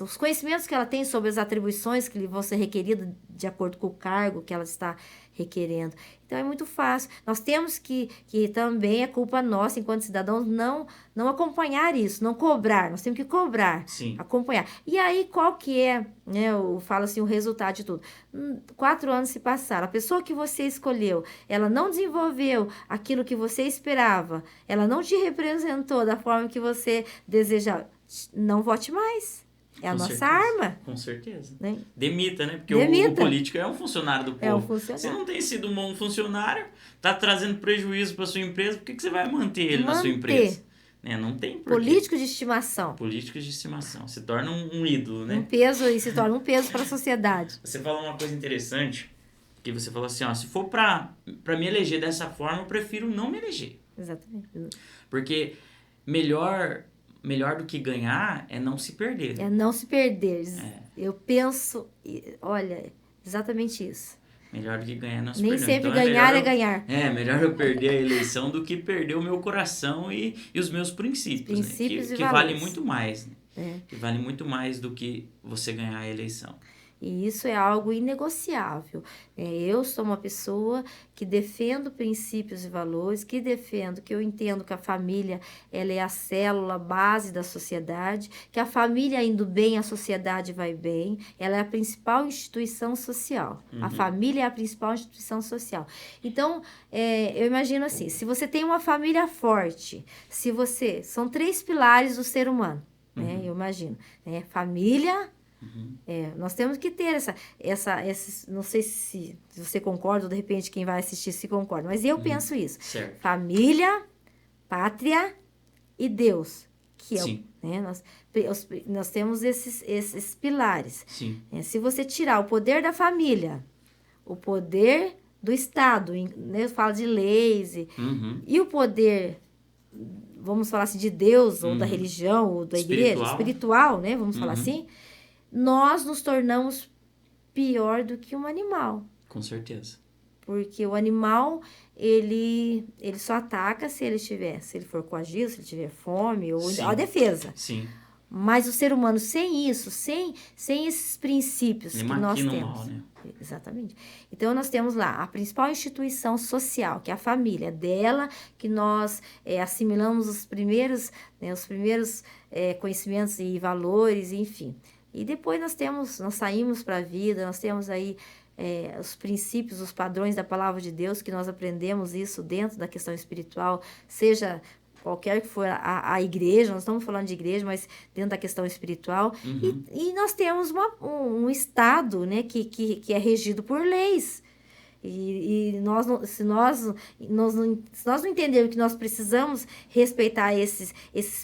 os conhecimentos que ela tem sobre as atribuições que vão ser requeridas de acordo com o cargo que ela está requerendo. Então, é muito fácil. Nós temos que também é culpa nossa, enquanto cidadãos, não acompanhar isso, não cobrar. Nós temos que cobrar, acompanhar. E aí, qual que é, né, eu falo assim, o resultado de tudo? 4 anos se passaram. A pessoa que você escolheu, ela não desenvolveu aquilo que você esperava, ela não te representou da forma que você desejava. Não vote mais. É a nossa arma. Com certeza. Né? Demita, né? Porque o político é um funcionário do povo. É um funcionário. Se não tem sido um bom funcionário, tá trazendo prejuízo para sua empresa, por que você vai manter ele na sua empresa? Né? Não tem porquê. Políticos de estimação. Políticos de estimação. Se torna um ídolo, né? Um peso, e se torna um peso para a sociedade. Você falou uma coisa interessante, que você falou assim, ó, se for para me eleger dessa forma, eu prefiro não me eleger. Exatamente. Porque melhor do que ganhar é não se perder. É não se perder. Eu penso, olha, exatamente isso. Melhor do que ganhar é não se Nem perder. sempre então, ganhar é ganhar. Melhor eu perder a eleição do que perder o meu coração e os meus princípios, né? Que vale muito mais. Né? Que vale muito mais do que você ganhar a eleição. E isso é algo inegociável. Eu sou uma pessoa que defendo princípios e valores, que eu entendo que a família ela é a célula, a base da sociedade, que a família indo bem, a sociedade vai bem, ela é a principal instituição social. A família é a principal instituição social. Então, eu imagino assim, se você tem uma família forte, são 3 pilares do ser humano, né? Eu imagino, né? Família... nós temos que ter não sei se você concorda ou de repente quem vai assistir se concorda, mas eu penso isso. Certo. Família, pátria e Deus, que é Sim. Né? Nós temos esses pilares. Sim. Se você tirar o poder da família, o poder do Estado, né? Eu falo de leis, e o poder, vamos falar assim, de Deus, ou da religião, ou da igreja, espiritual, né? Vamos falar assim, nós nos tornamos pior do que um animal. Com certeza. Porque o animal, ele só ataca se ele for coagido, se ele tiver fome, ou a defesa. Sim. Mas o ser humano, sem isso, sem esses princípios Ele que nós maquina o temos. mal, né? Exatamente. Então, nós temos lá a principal instituição social, que é a família. É dela que nós assimilamos os primeiros conhecimentos e valores, enfim. E depois nós saímos para a vida, nós temos aí os princípios, os padrões da palavra de Deus, que nós aprendemos isso dentro da questão espiritual, seja qualquer que for a igreja, nós estamos falando de igreja, mas dentro da questão espiritual. Uhum. E nós temos um Estado, né, que é regido por leis. E se nós não entendermos que nós precisamos respeitar esses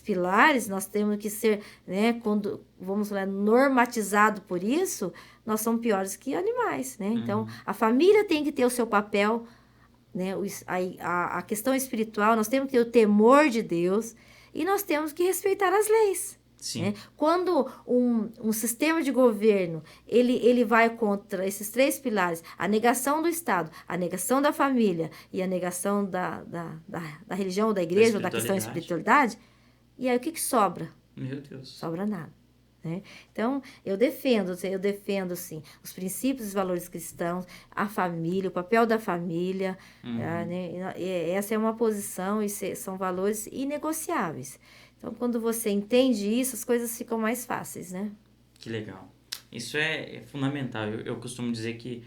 pilares, nós temos que ser, né, quando, vamos lá, normatizado por isso, nós somos piores que animais, né? Então, a família tem que ter o seu papel, né? A questão espiritual, nós temos que ter o temor de Deus e nós temos que respeitar as leis. Sim. Né? Quando um sistema de governo ele vai contra esses 3 pilares, a negação do Estado, a negação da família e a negação da religião ou da igreja ou da questão da espiritualidade, e aí o que sobra? Meu Deus. Sobra nada. Né? Então, eu defendo sim, os princípios e valores cristãos, a família, o papel da família, né? Essa é uma posição e são valores inegociáveis. Então, quando você entende isso, as coisas ficam mais fáceis, né? Que legal. Isso é fundamental. Eu costumo dizer que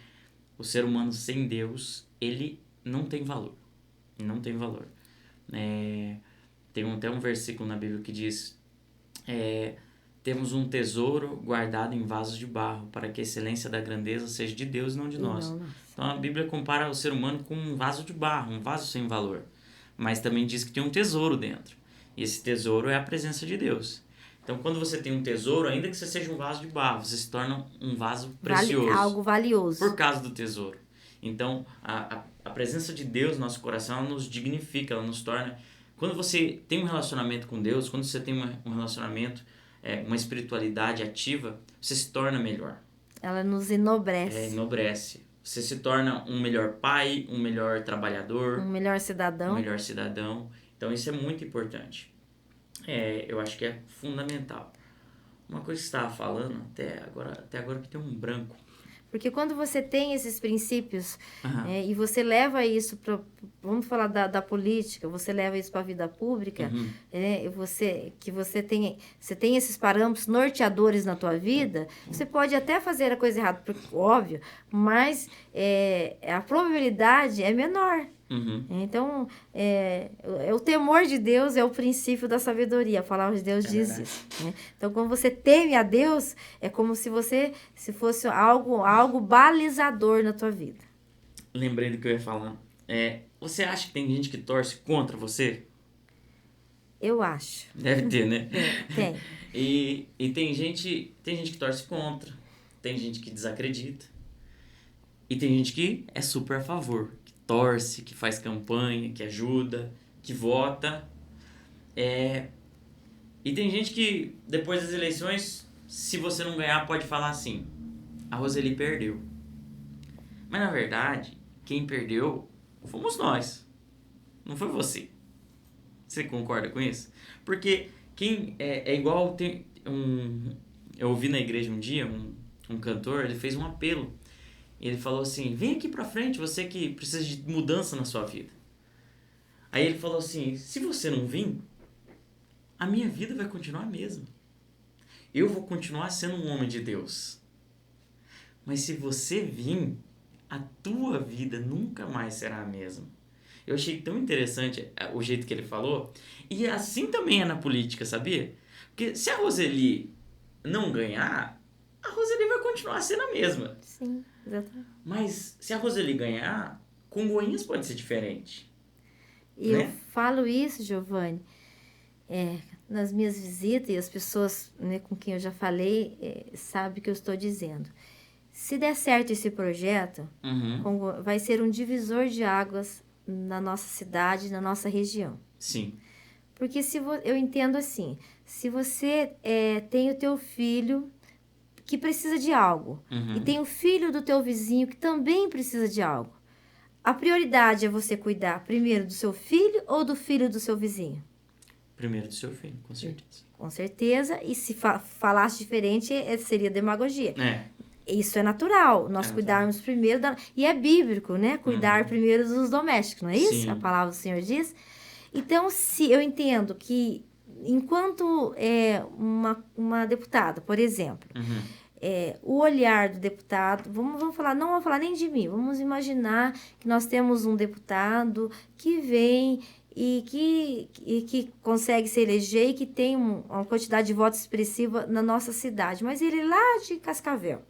o ser humano sem Deus, ele não tem valor. Não tem valor. Tem até um versículo na Bíblia que diz... temos um tesouro guardado em vasos de barro, para que a excelência da grandeza seja de Deus e não de nós. Então, a Bíblia compara o ser humano com um vaso de barro, um vaso sem valor. Mas também diz que tem um tesouro dentro. E esse tesouro é a presença de Deus. Então, quando você tem um tesouro, ainda que você seja um vaso de barro, você se torna um vaso precioso. Algo valioso. Por causa do tesouro. Então, a presença de Deus no nosso coração, ela nos dignifica, ela nos torna... Quando você tem um relacionamento com Deus, quando você tem um relacionamento, uma espiritualidade ativa, você se torna melhor. Ela nos enobrece. Enobrece. Você se torna um melhor pai, um melhor trabalhador. Um melhor cidadão. Então, isso é muito importante. Eu acho que é fundamental. Uma coisa que você estava falando, até agora que tem um branco. Porque quando você tem esses princípios e você leva isso para... Vamos falar da política, você leva isso para a vida pública, você tem esses parâmetros norteadores na tua vida, você pode até fazer a coisa errada, óbvio, mas a probabilidade é menor. Então, o temor de Deus é o princípio da sabedoria. A palavra de Deus diz isso. Né? Então, quando você teme a Deus, é como se fosse algo balizador na tua vida. Lembrei do que eu ia falar. Você acha que tem gente que torce contra você? Eu acho. Deve ter, né? Tem. E tem gente que torce contra, tem gente que desacredita. E tem gente que é super a favor, que torce, que faz campanha, que ajuda, que vota. E tem gente que, depois das eleições, se você não ganhar, pode falar assim: a Roseli perdeu. Mas, na verdade, quem perdeu fomos nós. Não foi você. Você concorda com isso? Porque quem é igual... Eu ouvi na igreja um dia, um cantor, ele fez um apelo. E ele falou assim: vem aqui pra frente, você que precisa de mudança na sua vida. Aí ele falou assim: se você não vir, a minha vida vai continuar a mesma. Eu vou continuar sendo um homem de Deus. Mas se você vir, a tua vida nunca mais será a mesma. Eu achei tão interessante o jeito que ele falou. E assim também é na política, sabia? Porque se a Roseli não ganhar, a Roseli vai continuar sendo a mesma. Sim, exatamente. Mas se a Roseli ganhar, Congonhas pode ser diferente. E né? Eu falo isso, Giovanni, nas minhas visitas, e as pessoas, né, com quem eu já falei sabem o que eu estou dizendo. Se der certo esse projeto, vai ser um divisor de águas na nossa cidade, na nossa região. Sim. Porque eu entendo assim, se você tem o teu filho que precisa de algo, e tem o filho do teu vizinho que também precisa de algo, a prioridade é você cuidar primeiro do seu filho ou do filho do seu vizinho? Primeiro do seu filho, com certeza. Com certeza. E se falasse diferente, seria demagogia. Isso é natural, nós cuidarmos primeiro E é bíblico, né? Cuidar primeiro dos domésticos, não é isso? Sim. A palavra do Senhor diz. Então, se eu entendo que, enquanto uma deputada, por exemplo, o olhar do deputado, vamos falar, não vamos falar nem de mim, vamos imaginar que nós temos um deputado que vem e que consegue se eleger e que tem uma quantidade de votos expressiva na nossa cidade, mas ele é lá de Cascavel.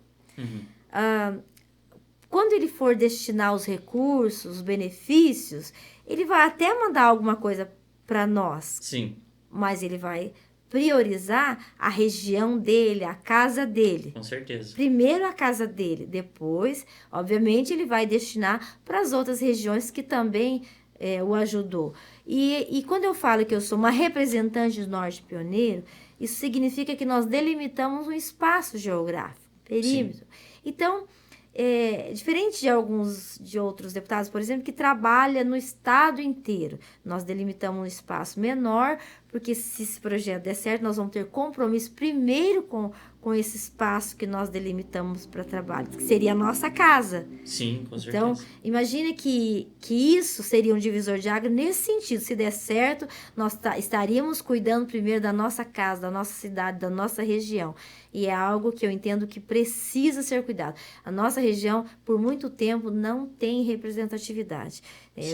Quando ele for destinar os recursos, os benefícios, ele vai até mandar alguma coisa para nós. Sim. Mas ele vai priorizar a região dele, a casa dele. Com certeza. Primeiro a casa dele, depois, obviamente, ele vai destinar para as outras regiões que também o ajudou. E quando eu falo que eu sou uma representante do Norte Pioneiro, isso significa que nós delimitamos um espaço geográfico, perímetro. Sim. Então, diferente de outros deputados, por exemplo, que trabalham no estado inteiro, nós delimitamos um espaço menor, porque se esse projeto der certo, nós vamos ter compromisso primeiro com esse espaço que nós delimitamos para trabalho, que seria a nossa casa. Sim, com certeza. Então, imagine que isso seria um divisor de água nesse sentido. Se der certo, nós estaríamos cuidando primeiro da nossa casa, da nossa cidade, da nossa região. E é algo que eu entendo que precisa ser cuidado. A nossa região, por muito tempo, não tem representatividade.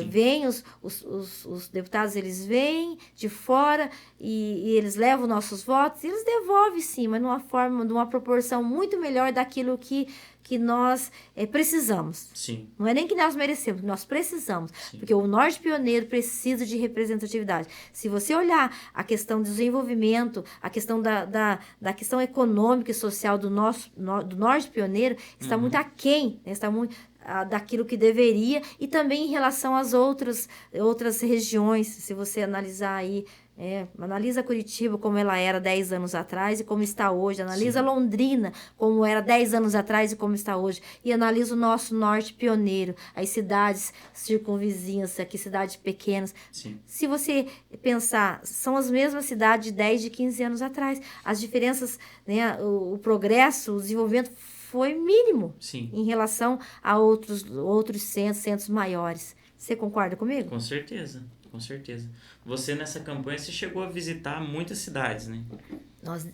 Vêm os deputados, eles vêm de fora e eles levam nossos votos, e eles devolvem sim, mas de uma proporção muito melhor daquilo que nós precisamos. Sim. Não é nem que nós merecemos, nós precisamos. Sim. Porque o Norte Pioneiro precisa de representatividade. Se você olhar a questão do desenvolvimento, a questão da questão econômica e social do Norte Pioneiro, está muito aquém, né? Está muito daquilo que deveria, e também em relação às outras regiões. Se você analisar aí, analisa Curitiba como ela era 10 anos atrás e como está hoje, analisa Sim. Londrina como era 10 anos atrás e como está hoje, e analisa o nosso Norte Pioneiro, as cidades circunvizinhas, aqui cidades pequenas. Sim. Se você pensar, são as mesmas cidades de 10, de 15 anos atrás. As diferenças, né, o progresso, o desenvolvimento foi mínimo. Sim. Em relação a outros centros maiores. Você concorda comigo? Com certeza, com certeza. Você, nessa campanha, você chegou a visitar muitas cidades, né?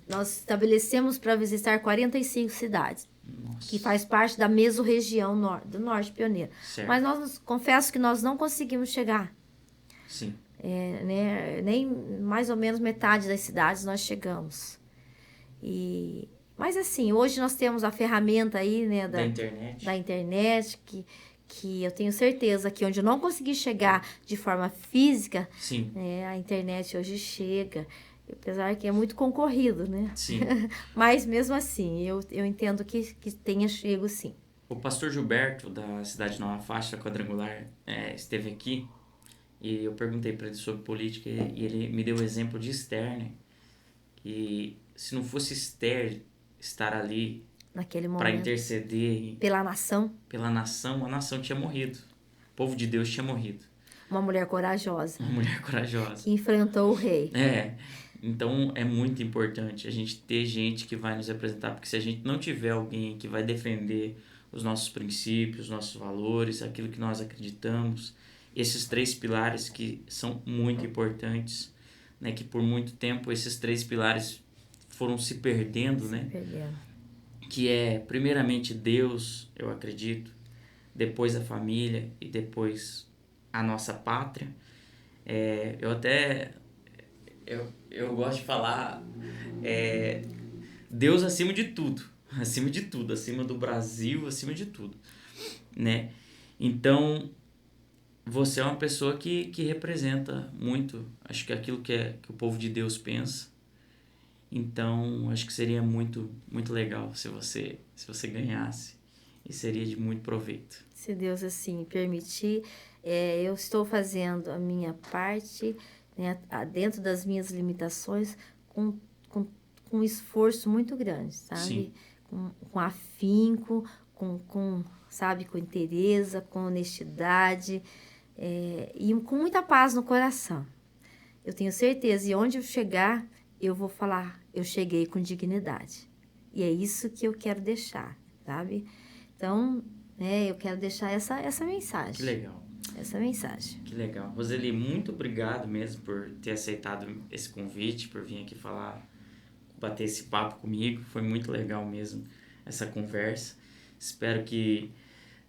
Nós estabelecemos para visitar 45 cidades. Nossa. Que faz parte da mesorregião do Norte Pioneiro. Certo. Mas confesso que nós não conseguimos chegar. Sim. Nem mais ou menos metade das cidades nós chegamos. Mas assim, hoje nós temos a ferramenta aí, né, da internet, que eu tenho certeza que onde eu não consegui chegar de forma física, sim, a internet hoje chega, apesar que é muito concorrido, né? Sim. Mas mesmo assim, eu entendo que tenha chego, sim. O pastor Gilberto, da cidade Nova Faixa Quadrangular, esteve aqui, e eu perguntei para ele sobre política, e ele me deu o exemplo de Esther, né? Que se não fosse Esther estar ali naquele momento para interceder pela nação, a nação tinha morrido. O povo de Deus tinha morrido. Uma mulher corajosa. Que enfrentou o rei. Então é muito importante a gente ter gente que vai nos representar, porque se a gente não tiver alguém que vai defender os nossos princípios, os nossos valores, aquilo que nós acreditamos, esses 3 pilares que são muito importantes, né, que por muito tempo esses 3 pilares foram se perdendo, né? Que é primeiramente Deus, eu acredito, depois a família e depois a nossa pátria. Eu gosto de falar Deus acima de tudo, acima do Brasil, acima de tudo, né? Então, você é uma pessoa que representa muito, acho que aquilo que o povo de Deus pensa. Então, acho que seria muito, muito legal se você ganhasse, e seria de muito proveito. Se Deus assim permitir, eu estou fazendo a minha parte, né, dentro das minhas limitações, com um esforço muito grande, sabe? Sim. Com afinco, com interesse, com honestidade, e com muita paz no coração. eu tenho certeza, e onde eu chegar, eu vou falar, eu cheguei com dignidade. E é isso que eu quero deixar, sabe? Então, eu quero deixar essa mensagem. Que legal. Essa mensagem. Que legal. Roseli, muito obrigado mesmo por ter aceitado esse convite, por vir aqui bater esse papo comigo. Foi muito legal mesmo essa conversa. Espero que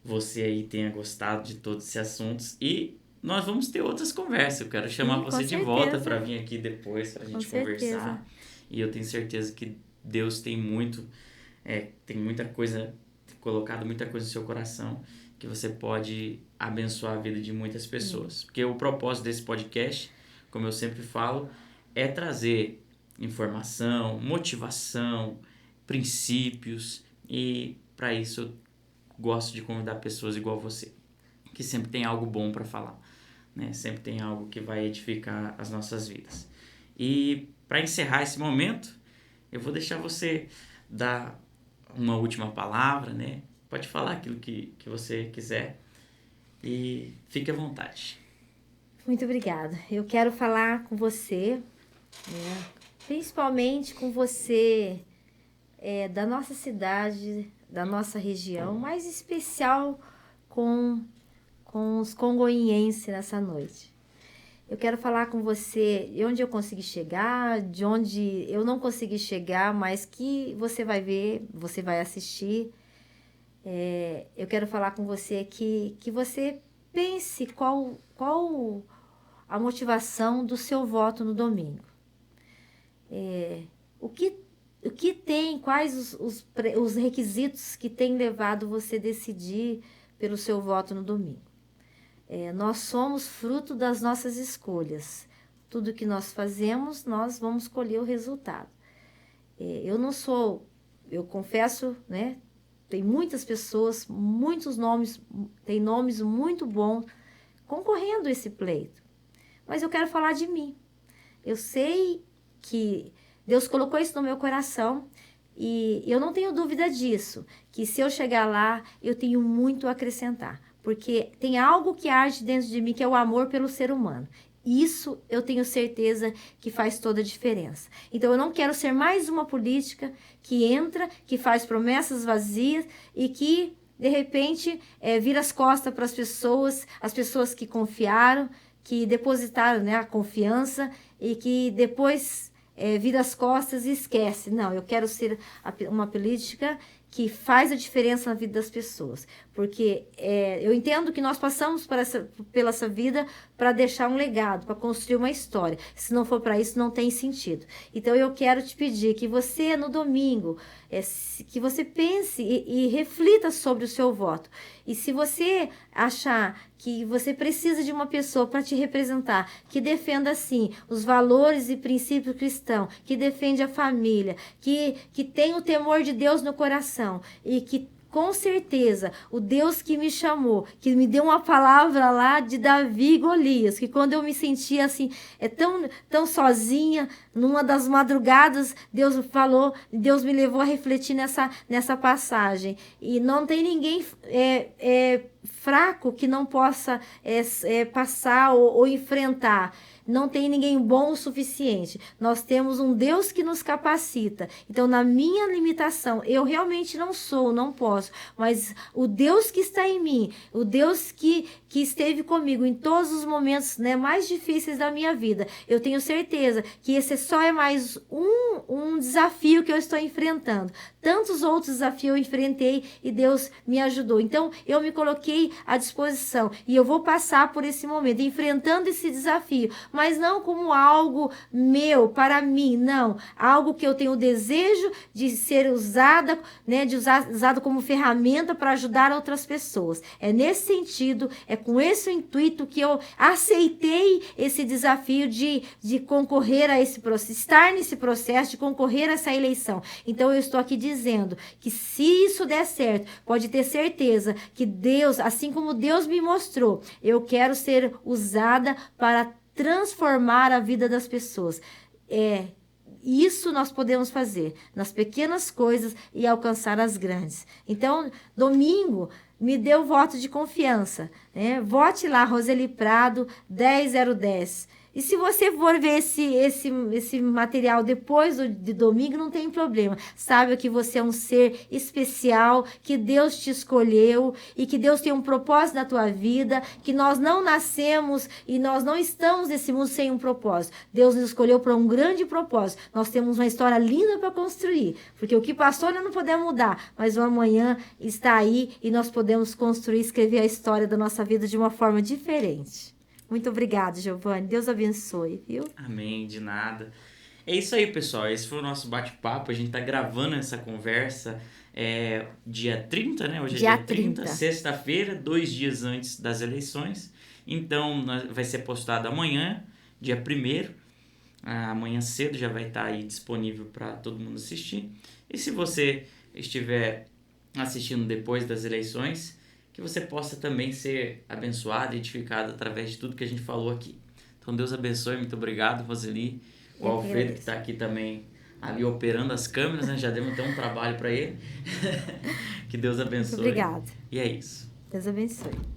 você aí tenha gostado de todos esses assuntos e nós vamos ter outras conversas. Eu quero chamar você de volta para vir aqui depois para a gente conversar. E eu tenho certeza que Deus tem muita coisa, colocado muita coisa no seu coração, que você pode abençoar a vida de muitas pessoas. Porque o propósito desse podcast, como eu sempre falo, é trazer informação, motivação, princípios, e para isso eu gosto de convidar pessoas igual você, que sempre tem algo bom para falar, né? Sempre tem algo que vai edificar as nossas vidas. E para encerrar esse momento, eu vou deixar você dar uma última palavra, né? Pode falar aquilo que você quiser e fique à vontade. Muito obrigada. Eu quero falar com você, né? Principalmente com você da nossa cidade, da nossa região, mais especial com os congonhenses nessa noite. Eu quero falar com você de onde eu consegui chegar, de onde eu não consegui chegar, mas que você vai ver, você vai assistir. Eu quero falar com você que você pense qual a motivação do seu voto no domingo. O que tem, quais os requisitos que tem levado você a decidir pelo seu voto no domingo. Nós somos fruto das nossas escolhas. Tudo que nós fazemos, nós vamos colher o resultado. Eu confesso, né? Tem muitas pessoas, muitos nomes, tem nomes muito bons concorrendo a esse pleito. Mas eu quero falar de mim. Eu sei que Deus colocou isso no meu coração e eu não tenho dúvida disso, que se eu chegar lá, eu tenho muito a acrescentar. Porque tem algo que arde dentro de mim, que é o amor pelo ser humano. Isso eu tenho certeza que faz toda a diferença. Então eu não quero ser mais uma política que entra, que faz promessas vazias e que, de repente, vira as costas para as pessoas que confiaram, que depositaram, né, a confiança e que depois vira as costas e esquece. Não, eu quero ser uma política que faz a diferença na vida das pessoas. Porque eu entendo que nós passamos pela essa vida para deixar um legado, para construir uma história. Se não for para isso, não tem sentido. Então, eu quero te pedir que você, no domingo, que você pense e reflita sobre o seu voto. E se você achar que você precisa de uma pessoa para te representar, que defenda, assim, os valores e princípios cristãos, que defende a família, que tem o temor de Deus no coração e que, com certeza, o Deus que me chamou, que me deu uma palavra lá de Davi e Golias, que quando eu me sentia assim, tão sozinha, numa das madrugadas, Deus me levou a refletir nessa passagem. E não tem ninguém fraco que não possa passar ou enfrentar. Não tem ninguém bom o suficiente. Nós temos um Deus que nos capacita. Então, na minha limitação, eu realmente não posso. Mas o Deus que está em mim, o Deus que esteve comigo em todos os momentos, né, mais difíceis da minha vida, eu tenho certeza que esse só é mais um desafio que eu estou enfrentando. Tantos outros desafios eu enfrentei e Deus me ajudou. Então, eu me coloquei à disposição e eu vou passar por esse momento, enfrentando esse desafio, mas não como algo meu, para mim, não. Algo que eu tenho o desejo de ser usada, né, usado como ferramenta para ajudar outras pessoas. É nesse sentido, é com esse intuito que eu aceitei esse desafio de concorrer a esse processo, estar nesse processo de concorrer a essa eleição. Então, eu estou aqui dizendo que se isso der certo, pode ter certeza que Deus, assim como Deus me mostrou, eu quero ser usada para transformar a vida das pessoas. Isso nós podemos fazer nas pequenas coisas e alcançar as grandes. Então, domingo, me dê o voto de confiança, né? Vote lá, Roseli Prado, 10010. E se você for ver esse material depois de domingo, não tem problema. Saiba que você é um ser especial, que Deus te escolheu e que Deus tem um propósito na tua vida, que nós não nascemos e nós não estamos nesse mundo sem um propósito. Deus nos escolheu para um grande propósito. Nós temos uma história linda para construir, porque o que passou nós não podemos mudar, mas o amanhã está aí e nós podemos construir, escrever a história da nossa vida de uma forma diferente. Muito obrigada, Giovanni. Deus abençoe, viu? Amém, de nada. É isso aí, pessoal. Esse foi o nosso bate-papo. A gente tá gravando essa conversa dia 30, né? Hoje é dia 30, sexta-feira, 2 dias antes das eleições. Então, vai ser postado amanhã, dia 1º. Amanhã cedo já vai estar aí disponível para todo mundo assistir. E se você estiver assistindo depois das eleições, que você possa também ser abençoado e edificado através de tudo que a gente falou aqui. Então, Deus abençoe. Muito obrigado, Roseli. O Alfredo, que está aqui também ali operando as câmeras, né? Já demos até um trabalho para ele. Que Deus abençoe. Muito obrigada. E é isso. Deus abençoe.